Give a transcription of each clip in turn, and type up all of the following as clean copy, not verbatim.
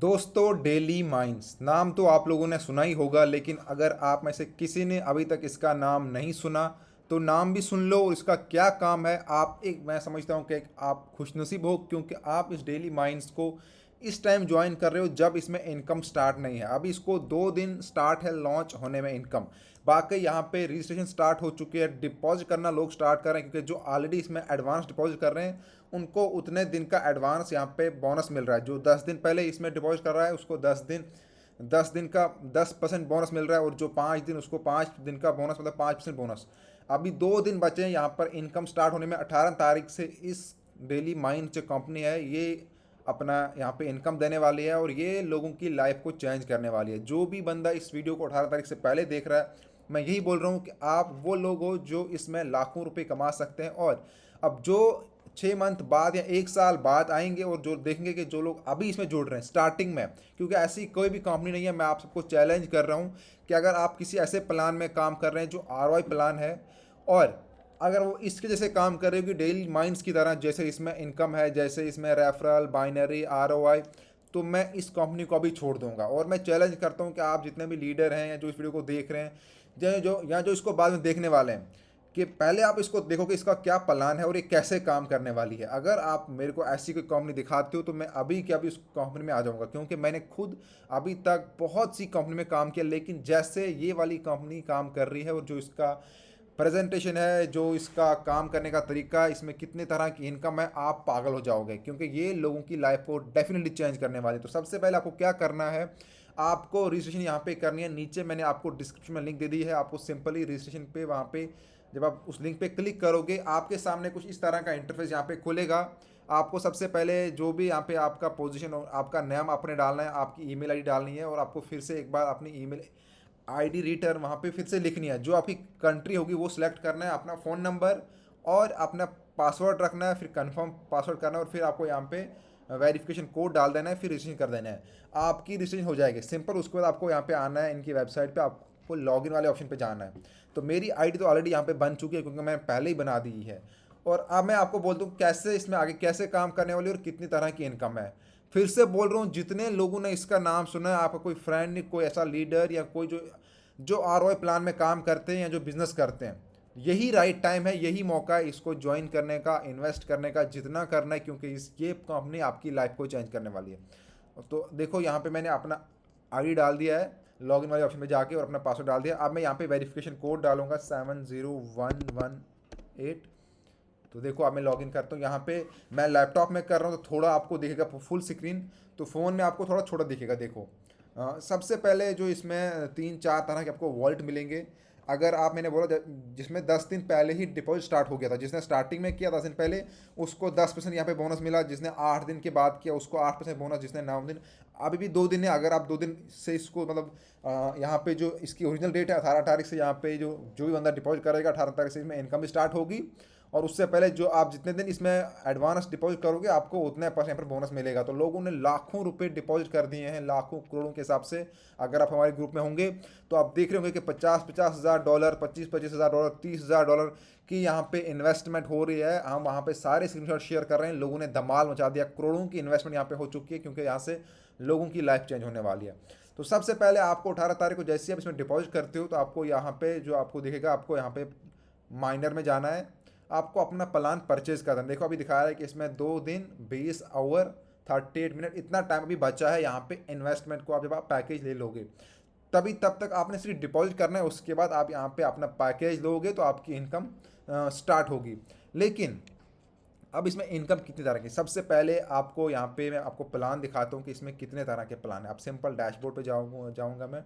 दोस्तों, daily mines नाम तो आप लोगों ने सुना ही होगा, लेकिन अगर आप में से किसी ने अभी तक इसका नाम नहीं सुना तो नाम भी सुन लो। और इसका क्या काम है, आप एक मैं समझता हूँ कि आप खुशनसीब हो, क्योंकि आप इस डेली माइंस को इस टाइम ज्वाइन कर रहे हो जब इसमें इनकम स्टार्ट नहीं है। अभी इसको 2 दिन स्टार्ट है लॉन्च होने में इनकम। बाकी यहाँ पे रजिस्ट्रेशन स्टार्ट हो चुकी है, डिपॉजिट करना लोग स्टार्ट कर रहे हैं, क्योंकि जो ऑलरेडी इसमें एडवांस डिपॉजिट कर रहे हैं उनको उतने दिन का एडवांस यहाँ पे बोनस मिल रहा है। जो 10 दिन पहले इसमें डिपॉजिट कर रहा है उसको 10 दिन का 10% बोनस मिल रहा है, और जो 5 दिन उसको 5 दिन का बोनस, मतलब 5% बोनस। अभी 2 दिन बचे हैं यहाँ पर इनकम स्टार्ट होने में। 18 तारीख से इस डेली माइंड जो कंपनी है ये अपना यहाँ पे इनकम देने वाली है, और ये लोगों की लाइफ को चेंज करने वाली है। जो भी बंदा इस वीडियो को 18 तारीख से पहले देख रहा है, मैं यही बोल रहा हूँ कि आप वो लोग हो जो इसमें लाखों रुपए कमा सकते हैं। और अब जो 6 मंथ बाद या 1 साल बाद आएंगे और जो देखेंगे कि जो लोग अभी इसमें जुड़ रहे हैं स्टार्टिंग में, क्योंकि ऐसी कोई भी कंपनी नहीं है। मैं आप सबको चैलेंज कर रहा हूँ कि अगर आप किसी ऐसे प्लान में काम कर रहे हैं जो ROI प्लान है, और अगर वो इसके जैसे काम कर रहे हो कि डेली माइंड्स की तरह, जैसे इसमें इनकम है, जैसे इसमें रेफरल, बाइनरी, ROI, तो मैं इस कंपनी को अभी छोड़ दूंगा। और मैं चैलेंज करता हूँ कि आप जितने भी लीडर हैं या जो इस वीडियो को देख रहे हैं, जो इसको बाद में देखने वाले हैं, कि पहले आप इसको देखो कि इसका क्या प्लान है और ये कैसे काम करने वाली है। अगर आप मेरे को ऐसी कोई कंपनी दिखाते हो तो मैं अभी के अभी उस कंपनी में आ जाऊंगा, क्योंकि मैंने खुद अभी तक बहुत सी कंपनी में काम किया, लेकिन जैसे ये वाली कंपनी काम कर रही है और जो इसका प्रेजेंटेशन है, जो इसका काम करने का तरीका, इसमें कितने तरह की इनकम है, आप पागल हो जाओगे, क्योंकि ये लोगों की लाइफ को डेफिनेटली चेंज करने वाली है। तो सबसे पहले आपको क्या करना है, आपको रजिस्ट्रेशन यहाँ पे करनी है। नीचे मैंने आपको डिस्क्रिप्शन में लिंक दे दी है, आपको सिंपली रजिस्ट्रेशन पे वहाँ पे जब आप उस लिंक पे क्लिक करोगे, आपके सामने कुछ इस तरह का इंटरफेस यहाँ पे खुलेगा। आपको सबसे पहले जो भी यहाँ पे आपका पोजीशन और आपका नाम आपने डालना है, आपकी ईमेल आईडी डालनी है, और आपको फिर से एक बार अपनी ईमेल आईडी रिटर्न वहाँ पे फिर से लिखनी है। जो आपकी कंट्री होगी वो सिलेक्ट करना है, अपना फ़ोन नंबर और अपना पासवर्ड रखना है, फिर कंफर्म पासवर्ड करना है, और फिर आपको यहाँ पे वेरिफिकेशन कोड डाल देना है, फिर रजिस्ट्रेशन कर देना है। आपकी रजिस्ट्रेशन हो जाएगी सिंपल। उसके बाद आपको यहाँ पे आना है, इनकी वेबसाइट पे आपको लॉगिन वाले ऑप्शन पे जाना है। तो मेरी आईडी तो ऑलरेडी यहाँ पे बन चुकी है, क्योंकि मैंने पहले ही बना दी है। और अब मैं आपको बोल दूँ कैसे इसमें आगे कैसे काम करने वाली और कितनी तरह की इनकम है। फिर से बोल रहा हूँ, जितने लोगों ने इसका नाम सुना है, आपका कोई फ्रेंड, कोई ऐसा लीडर या कोई जो जो ROI प्लान में काम करते हैं या जो बिजनेस करते हैं, यही राइट टाइम है, यही मौका है इसको ज्वाइन करने का, इन्वेस्ट करने का, जितना करना है, क्योंकि इस ये कंपनी आपकी लाइफ को चेंज करने वाली है। तो देखो यहाँ पे मैंने अपना आईडी डाल दिया है, लॉगिन वाले ऑप्शन में जाके, और अपना पासवर्ड डाल दिया। अब मैं यहाँ पे वेरिफिकेशन कोड डालूंगा 70118। तो देखो अब मैं लॉगिन करता हूँ। यहाँ पे मैं लैपटॉप में कर रहा हूँ तो थोड़ा आपको दिखेगा फुल स्क्रीन, तो फ़ोन में आपको थोड़ा छोटा दिखेगा। देखो सबसे पहले जो इसमें 3-4 तरह के आपको वॉलेट मिलेंगे। अगर आप, मैंने बोला जिसमें 10 दिन पहले ही डिपॉजिट स्टार्ट हो गया था, जिसने स्टार्टिंग में किया 10 दिन पहले उसको 10% यहाँ पे बोनस मिला, जिसने 8 दिन के बाद किया उसको 8% बोनस, जिसने 9 दिन, अभी भी 2 दिन है। अगर आप 2 दिन से इसको मतलब यहाँ पे जो इसकी ओरिजिनल डेट है 18 तारीख से, यहाँ पे जो जो भी बंदा डिपॉजिट करेगा 18 तारीख से इसमें इनकम स्टार्ट होगी। और उससे पहले जो आप जितने दिन इसमें एडवांस डिपॉजिट करोगे आपको उतने % यहाँ पर बोनस मिलेगा। तो लोगों ने लाखों रुपए डिपॉजिट कर दिए हैं, लाखों करोड़ों के हिसाब से। अगर आप हमारे ग्रुप में होंगे तो आप देख रहे होंगे कि 50,000 $50,000, 25,000 $25,000, $30,000 की यहाँ पे इन्वेस्टमेंट हो रही है। हम वहाँ पे सारे स्क्रीनशॉट शेयर कर रहे हैं। लोगों ने धमाल मचा दिया, करोड़ों की इन्वेस्टमेंट यहाँ पे हो चुकी है, क्योंकि यहाँ से लोगों की लाइफ चेंज होने वाली है। तो सबसे पहले आपको 18 तारीख को जैसे ही आप इसमें डिपॉजिट करते हो तो आपको यहाँ पे जो आपको दिखेगा, आपको यहाँ पे माइनर में जाना है, आपको अपना प्लान परचेज करना है। देखो अभी दिखा रहा है कि इसमें 2 दिन 20 आवर 38 मिनट इतना टाइम अभी बचा है यहाँ पे इन्वेस्टमेंट को। आप जब आप पैकेज ले लोगे तभी, तब तक आपने सिर्फ डिपॉजिट करना है, उसके बाद आप यहाँ पे अपना पैकेज लोगे तो आपकी इनकम स्टार्ट होगी। लेकिन अब इसमें इनकम कितनी तरह की, सबसे पहले आपको यहाँ पे मैं आपको प्लान दिखाता हूँ कि इसमें कितने तरह के प्लान है। आप सिंपल डैशबोर्ड पे जाऊँगा मैं,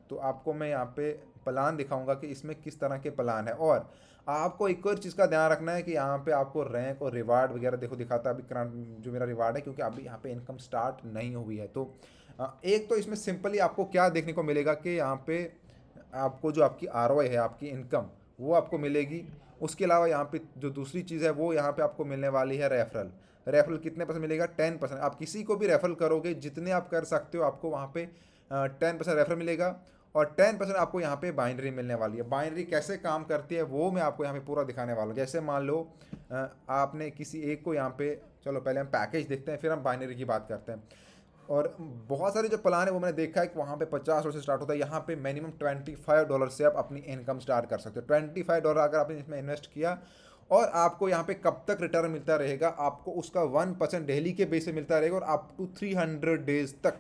तो आपको मैं यहाँ पे प्लान दिखाऊंगा कि इसमें किस तरह के प्लान है। और आपको एक और चीज़ का ध्यान रखना है कि यहाँ पे आपको रैंक और रिवार्ड वगैरह देखो दिखाता है अभी करंट जो मेरा रिवार्ड है, क्योंकि अभी यहाँ पे इनकम स्टार्ट नहीं हुई है। तो एक तो इसमें सिंपली आपको क्या देखने को मिलेगा कि यहाँ पे आपको जो आपकी ROI है, आपकी इनकम, वो आपको मिलेगी। उसके अलावा यहाँ पे जो दूसरी चीज़ है वो यहाँ पे आपको मिलने वाली है रेफरल। रेफरल कितने % मिलेगा? 10%। आप किसी को भी रेफरल करोगे, जितने आप कर सकते हो, आपको वहाँ पे 10% रेफरल मिलेगा। और 10% आपको यहाँ पे बाइनरी मिलने वाली है। बाइनरी कैसे काम करती है वो मैं आपको यहाँ पे पूरा दिखाने वाला हूँ। जैसे मान लो आपने किसी एक को यहाँ पे, चलो पहले हम पैकेज देखते हैं फिर हम बाइनरी की बात करते हैं। और बहुत सारे जो प्लान है वो मैंने देखा है कि वहाँ पे $50 से स्टार्ट होता है, यहाँ पे मिनिमम $25 से आप अपनी इनकम स्टार्ट कर सकते हो। $25 अगर आपने इसमें इन्वेस्ट किया और आपको यहाँ पे कब तक रिटर्न मिलता रहेगा, आपको उसका 1% डेली के बेस पे मिलता रहेगा और अप टू 300 डेज तक।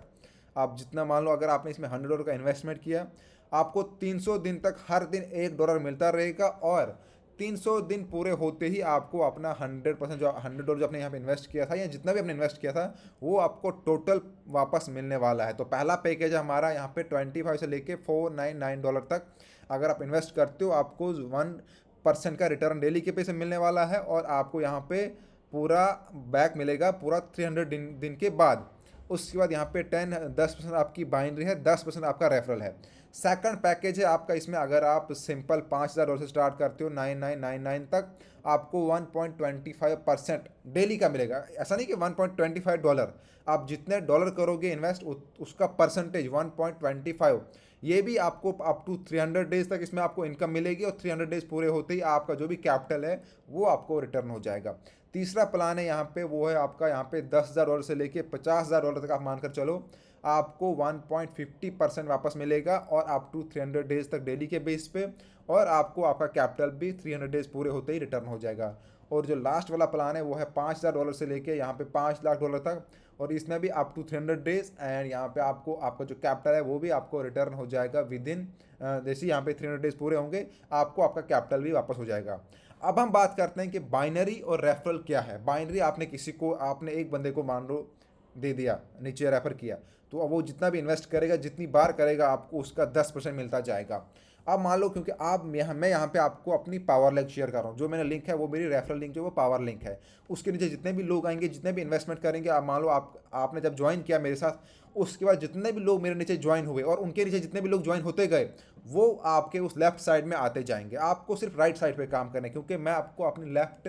आप जितना मान लो, अगर आपने इसमें $100 का इन्वेस्टमेंट किया, आपको 300 दिन तक हर दिन $1 मिलता रहेगा और 300 दिन पूरे होते ही आपको अपना 100% जो $100 जो आपने यहाँ पे इन्वेस्ट किया था या जितना भी आपने इन्वेस्ट किया था वो आपको टोटल वापस मिलने वाला है। तो पहला पैकेज हमारा यहाँ पे 25 से लेके $499 तक अगर आप इन्वेस्ट करते हो, आपको 1% का रिटर्न डेली के पे से मिलने वाला है और आपको यहाँ पे पूरा बैक मिलेगा पूरा 300 दिन के बाद। उसके बाद यहाँ पे 10% आपकी बाइनरी है, 10% आपका रेफरल है। सेकंड पैकेज है आपका, इसमें अगर आप सिंपल $5000 से स्टार्ट करते हो 9999 तक, आपको 1.25% डेली का मिलेगा। ऐसा नहीं कि $1.25, आप जितने डॉलर करोगे इन्वेस्ट उसका परसेंटेज 1.25, ये भी आपको अप टू 300 डेज तक इसमें आपको इनकम मिलेगी और 300 डेज पूरे होते ही आपका जो भी कैपिटल है वो आपको रिटर्न हो जाएगा। तीसरा प्लान है यहाँ पे, वो है आपका यहाँ पे $10,000 से लेके $50,000 तक आप मानकर चलो, आपको 1.50% वापस मिलेगा और अप टू 300 डेज तक डेली के बेस पे, और आपको आपका कैपिटल भी 300 डेज पूरे होते ही रिटर्न हो जाएगा। और जो लास्ट वाला प्लान है वो है $5,000 से लेके यहाँ पे $5,00,000 तक, और इसमें भी अप टू 300 डेज एंड यहाँ पे आपको आपका जो कैपिटल है वो भी आपको रिटर्न हो जाएगा विद इन, जैसे यहाँ पे 300 डेज पूरे होंगे आपको आपका कैपिटल भी वापस हो जाएगा। अब हम बात करते हैं कि बाइनरी और रेफरल क्या है। बाइनरी, आपने किसी को, आपने एक बंदे को मान लो दे दिया, नीचे रेफर किया, तो अब वो जितना भी इन्वेस्ट करेगा, जितनी बार करेगा, आपको उसका 10% मिलता जाएगा। अब मान लो, क्योंकि आप मैं यहाँ पे आपको अपनी पावर लिंक शेयर कर रहा हूँ, जो मैंने लिंक है वो मेरी रेफरल लिंक जो वो पावर लिंक है, उसके नीचे जितने भी लोग आएंगे, जितने भी इन्वेस्टमेंट करेंगे, आप मान लो आपने जब ज्वाइन किया मेरे साथ, उसके बाद जितने भी लोग मेरे नीचे ज्वाइन हुए और उनके नीचे जितने भी लोग ज्वाइन होते गए, वो आपके उस लेफ्ट साइड में आते जाएंगे। आपको सिर्फ राइट साइड पे काम करना है, क्योंकि मैं आपको अपनी लेफ्ट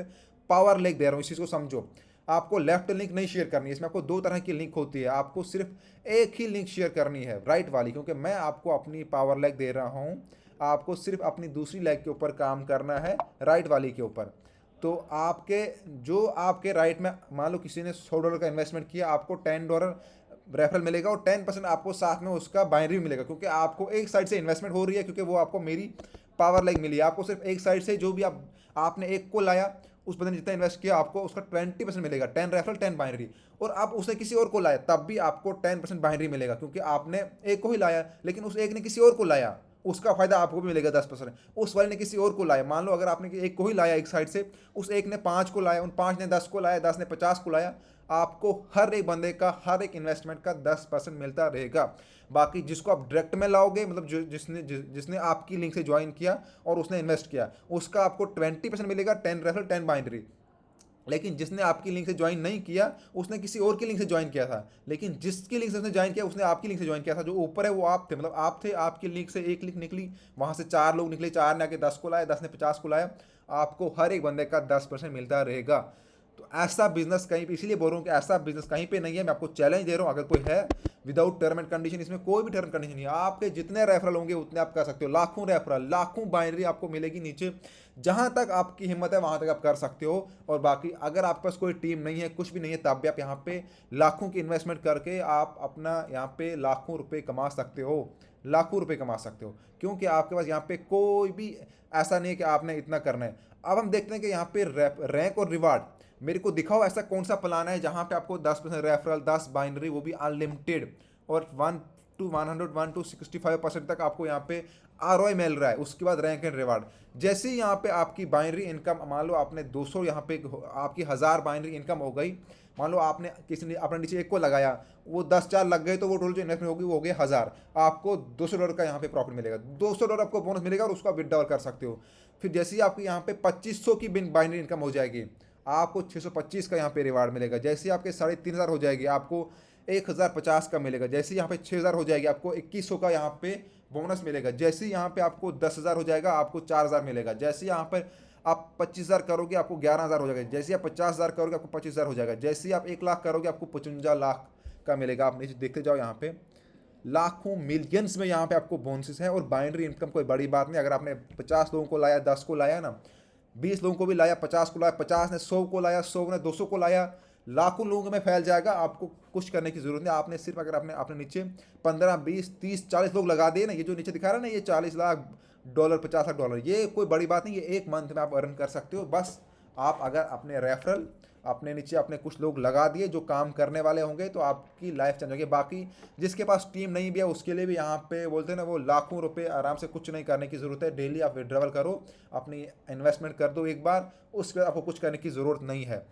पावर लिंक दे रहा हूँ, इस चीज़ को समझो। आपको लेफ्ट लिंक नहीं शेयर करनी है, इसमें आपको दो तरह की लिंक होती है, आपको सिर्फ एक ही लिंक शेयर करनी है, राइट वाली, क्योंकि मैं आपको अपनी पावर लेग दे रहा हूँ, आपको सिर्फ अपनी दूसरी लेग के ऊपर काम करना है, राइट वाली के ऊपर। तो आपके राइट में मान लो किसी ने $100 का इन्वेस्टमेंट किया, आपको $10 रेफरल मिलेगा और 10% आपको साथ में उसका बाइनरी मिलेगा, क्योंकि आपको एक साइड से इन्वेस्टमेंट हो रही है, क्योंकि वो आपको मेरी पावर लाइक मिली है। आपको सिर्फ एक साइड से जो भी आपने एक को लाया, उस बंदे ने जितना इन्वेस्ट किया, आपको उसका 20% मिलेगा, 10 रेफरल 10 बाइनरी। और आप उसने किसी और को लाया तब भी आपको 10% बाइनरी मिलेगा, क्योंकि आपने एक को ही लाया, लेकिन उस एक ने किसी और को लाया, उसका फायदा आपको भी मिलेगा 10%। उस वाले ने किसी और को लाया, मान लो अगर आपने एक को ही लाया एक साइड से, उस एक ने 5 को लाया, उन 5 ने 10 को लाया, 10 ने 50 को लाया, आपको हर एक बंदे का हर एक इन्वेस्टमेंट का 10% मिलता रहेगा। बाकी जिसको आप डायरेक्ट में लाओगे, मतलब जिसने आपकी लिंक से ज्वाइन किया और उसने इन्वेस्ट किया, उसका आपको 20% मिलेगा, 10 रेफरल 10 बाइनरी। लेकिन जिसने आपकी लिंक से ज्वाइन नहीं किया, उसने किसी और की लिंक से ज्वाइन किया था, लेकिन जिसकी लिंक से उसने ज्वाइन किया, उसने आपकी लिंक से ज्वाइन किया था, जो ऊपर है वो आप थे, मतलब आप थे, आपकी लिंक से एक लिंक निकली, वहाँ से 4 लोग निकले, 4 ने आके 10 को लाया, 10 ने 50 को लाया, आपको हर एक बंदे का 10% मिलता रहेगा। तो ऐसा बिजनेस कहीं पे, इसीलिए बोल रहा हूँ कि ऐसा बिजनेस कहीं पे नहीं है। मैं आपको चैलेंज दे रहा हूँ, अगर कोई है, विदाउट टर्म एंड कंडीशन, इसमें कोई भी टर्म कंडीशन नहीं है, आपके जितने रेफरल होंगे उतने आप कर सकते हो, लाखों रेफरल, लाखों बाइनरी आपको मिलेगी नीचे, जहां तक आपकी हिम्मत है वहां तक आप कर सकते हो। और बाकी अगर आपके पास कोई टीम नहीं है, कुछ भी नहीं है, तब भी आप यहाँ पे लाखों की इन्वेस्टमेंट करके आप अपना यहाँ पे लाखों रुपए कमा सकते हो, लाखों रुपए कमा सकते हो, क्योंकि आपके पास यहाँ पे कोई भी ऐसा नहीं है कि आपने इतना करना है। अब हम देखते हैं कि यहाँ पे रैंक और रिवार्ड, मेरे को दिखाओ ऐसा कौन सा प्लान है जहाँ पे आपको 10% रेफरल, 10 बाइनरी, वो भी अनलिमिटेड, और 1 to 65% तक आपको यहाँ पे ROI मिल रहा है। उसके बाद रैंक एंड रिवार्ड, जैसे ही यहाँ पे आपकी बाइनरी इनकम, मान लो आपने 200 यहाँ पे आपकी 1000 बाइनरी इनकम हो गई, मान लो आपने किसी ने अपने नीचे एक को लगाया, वो 10 4 लग गए, तो वो टोटल जो इन्वेस्टमेंट होगी वो हो गया 1000, आपको $200 का यहाँ पे प्रॉफिट मिलेगा, $200 आपको बोनस मिलेगा और उसको आप विड्रॉल कर सकते हो। फिर जैसे ही आपकी यहाँ पे 2500 की बाइनरी इनकम हो जाएगी, आपको 625 का यहाँ पे रिवार्ड मिलेगा। जैसे आपके 3500 हो जाएगी, आपको 1050 का मिलेगा। जैसे यहाँ पे 6000 हो जाएगी, आपको 2100 का यहाँ पे बोनस मिलेगा। जैसे यहाँ पे आपको 10,000 हो जाएगा, आपको 4000 मिलेगा। जैसे यहाँ पर आप 25,000 करोगे, आपको 11,000 हो जाएगा। जैसे आप 50,000 करोगे, आपको 25,000 हो जाएगा। जैसे आप 1 लाख करोगे, आपको 55 लाख का मिलेगा। आप नीचे देखते जाओ, यहाँ पे लाखों मिलियंस में यहाँ पे आपको बोनसेस हैं। और बाइनरी इनकम कोई बड़ी बात नहीं, अगर आपने 50 लोगों को लाया, 10 को लाया ना, 20 लोगों को भी लाया, 50 को लाया, 50 ने 100 को लाया, 100 ने 200 को लाया, लाखों लोगों में फैल जाएगा। आपको कुछ करने की जरूरत नहीं, आपने सिर्फ अगर आपने आपने नीचे 15 20 30 40 लोग लगा दिए ना, ये जो नीचे दिखा रहा है ना, ये 40 लाख डॉलर, 50 लाख डॉलर, ये कोई बड़ी बात नहीं, ये एक मंथ में आप अर्न कर सकते हो। बस आप अगर अपने रेफरल अपने नीचे अपने कुछ लोग लगा दिए जो काम करने वाले होंगे, तो आपकी लाइफ चेंज होगी। बाकी जिसके पास टीम नहीं भी है उसके लिए भी यहाँ पे बोलते हैं ना, वो लाखों रुपए आराम से, कुछ नहीं करने की ज़रूरत है। डेली आप विड्रॉवल करो, अपनी इन्वेस्टमेंट कर दो एक बार, उसके बाद आपको कुछ करने की ज़रूरत नहीं है।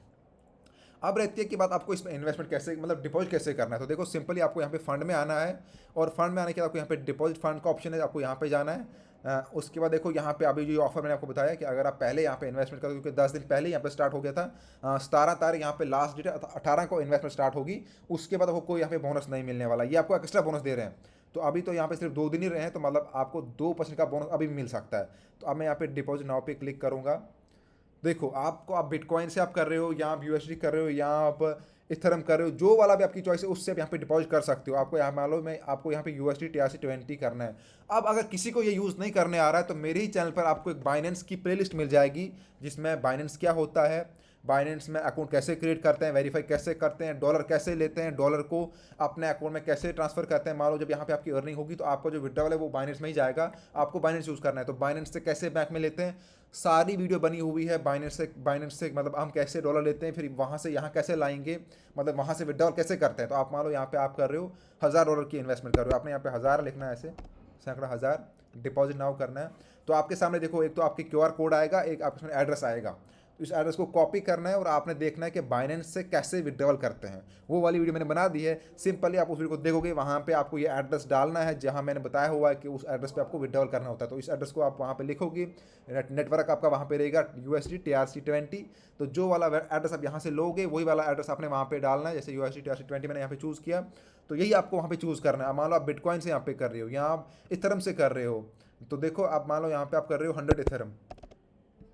अब रहती है कि बात आपको इसमें इन्वेस्टमेंट कैसे, मतलब डिपॉजिट कैसे करना है। तो देखो सिंपली आपको यहाँ पे फंड में आना है, और फंड में आने के बाद आपको यहाँ पे डिपॉजिट फंड का ऑप्शन है, आपको यहाँ पे जाना है। उसके बाद देखो यहाँ पे अभी जो ऑफर मैंने आपको बताया कि अगर आप पहले यहाँ पे इन्वेस्टमेंट करो, क्योंकि 10 दिन पहले यहाँ पे स्टार्ट हो गया था, 17 तारीख यहाँ पे लास्ट डेट है, 18 को इन्वेस्टमेंट स्टार्ट होगी। उसके बाद आपको कोई यहाँ पे बोनस नहीं मिलने वाला, ये आपको एक्स्ट्रा बोनस दे रहे हैं। तो अभी तो यहाँ पे सिर्फ 2 दिन ही रहे हैं, तो मतलब आपको 2% का बोनस अभी भी मिल सकता है। तो अब मैं यहाँ पे डिपॉजिट नाउ पे क्लिक करूँगा। देखो आपको, आप बिटकॉइन से आप कर रहे हो, या आप यूएसडी कर रहे हो, या आप इथरम कर रहे हो, जो वाला भी आपकी चॉइस है उससे आप यहाँ पे डिपॉजिट कर सकते हो। आपको यहाँ मान लो मैं आपको यहाँ पे यूएसडी TRC20 करना है। अब अगर किसी को ये यूज़ नहीं करने आ रहा है, तो मेरे ही चैनल पर आपको एक बाइनेंस की प्लेलिस्ट मिल जाएगी, जिसमें बाइनेंस क्या होता है, बाइनेंस में अकाउंट कैसे क्रिएट करते हैं, वेरीफाई कैसे करते हैं, डॉलर कैसे लेते हैं, डॉलर को अपने अकाउंट में कैसे ट्रांसफर करते हैं। मान लो जब यहाँ पे आपकी अर्निंग होगी, तो आपका जो विड्रॉवल है वो बाइनेंस में ही जाएगा, आपको बाइनेंस यूज़ करना है। तो बाइनेंस से कैसे बैंक में लेते हैं, सारी वीडियो बनी हुई है। बाइनेंस से मतलब हम कैसे डॉलर लेते हैं, फिर वहाँ से यहाँ कैसे लाएंगे, मतलब वहाँ से विड्रॉल कैसे करते हैं। तो आप मान लो यहाँ पे आप कर रहे हो $1000 की इन्वेस्टमेंट कर रहे हो, आपने यहाँ पे 1000 लिखना है, ऐसे सैकड़ा 1000 डिपॉजिट नाउ करना है। तो आपके सामने देखो, एक तो आपके QR कोड आएगा, एक आपके इसमें एड्रेस आएगा। तो इस एड्रेस को कॉपी करना है, और आपने देखना है कि बाइनेंस से कैसे विड्रॉल करते हैं। वो वाली वीडियो मैंने बना दी है, सिंपली आप उस वीडियो को देखोगे, वहाँ पे आपको ये एड्रेस डालना है जहाँ मैंने बताया हुआ है कि उस एड्रेस पे आपको विड्रॉल करना होता है। तो इस एड्रेस को आप वहाँ पे लिखोगे, नेटवर्क आपका वहाँ पे रहेगा USD TRC20। तो जो वाला एड्रेस आप यहाँ से लोगे, वही वाला एड्रेस आपने वहाँ पे डालना है। जैसे USD TRC20 मैंने यहाँ पे चूज़ किया, तो यही आपको वहाँ पे चूज़ करना है। मान लो आप बिटकॉइन से यहाँ पे कर रहे हो, या आप इथरम से कर रहे हो, तो देखो आप मान लो यहाँ पे आप कर रहे हो 100 इथरम,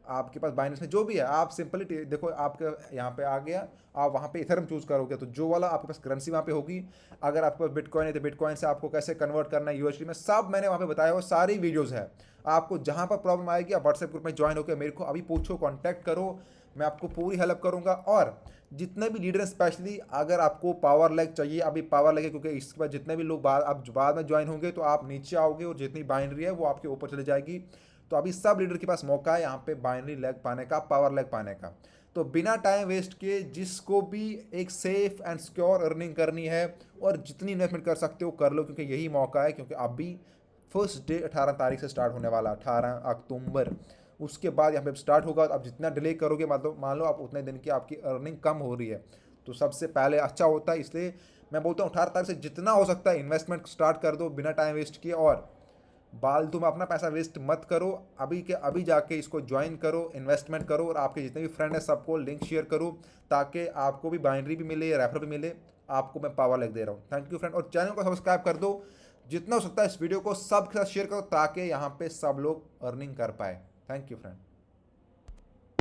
आपके पास बाइनेंस में जो भी है, आप सिंपली देखो आपके यहाँ पे आ गया, आप वहाँ पे इथरम चूज़ करोगे, तो जो वाला आपके पास करेंसी वहाँ पे होगी। अगर आपके पास बिटकॉइन है, तो बिटकॉइन से आपको कैसे कन्वर्ट करना है USD में, सब मैंने वहाँ पे बताया हुआ, सारी वीडियोज़ है। आपको जहाँ पर प्रॉब्लम आएगी, आप व्हाट्सएप ग्रुप में ज्वाइन होकर मेरे को अभी पूछो, कॉन्टैक्ट करो, मैं आपको पूरी हेल्प करूँगा। और जितने भी लीडर हैं, स्पेशली अगर आपको पावर लैग चाहिए, अभी पावर लैग है, क्योंकि इसके बाद जितने भी लोग बाद में ज्वाइन होंगे, तो आप नीचे आओगे और जितनी बाइनरी है वो आपके ऊपर चली जाएगी। तो अभी सब लीडर के पास मौका है यहाँ पे बाइनरी लैग पाने का, पावर लैग पाने का। तो बिना टाइम वेस्ट किए, जिसको भी एक सेफ एंड सिक्योर अर्निंग करनी है, और जितनी इन्वेस्टमेंट कर सकते हो कर लो, क्योंकि यही मौका है। क्योंकि अभी फर्स्ट डे 18 तारीख से स्टार्ट होने वाला, 18 अक्टूबर, उसके बाद यहाँ पे स्टार्ट होगा। अब जितना डिले करोगे, मतलब मान लो आप उतने दिन की आपकी अर्निंग कम हो रही है, तो सबसे पहले अच्छा होता है। इसलिए मैं बोलता हूँ 18 तारीख से जितना हो सकता है इन्वेस्टमेंट स्टार्ट कर दो बिना टाइम वेस्ट किए, और फालतू में अपना पैसा वेस्ट मत करो। अभी के अभी जाके इसको ज्वाइन करो, इन्वेस्टमेंट करो, और आपके जितने भी फ्रेंड हैं सबको लिंक शेयर करो, ताकि आपको भी बाइनरी भी मिले, रेफर भी मिले। आपको मैं पावर लैग दे रहा हूँ। थैंक यू फ्रेंड, और चैनल को सब्सक्राइब कर दो, जितना हो सकता है इस वीडियो को सबके साथ शेयर करो, ताकि यहाँ पे सब लोग अर्निंग कर पाए। Thank you friend.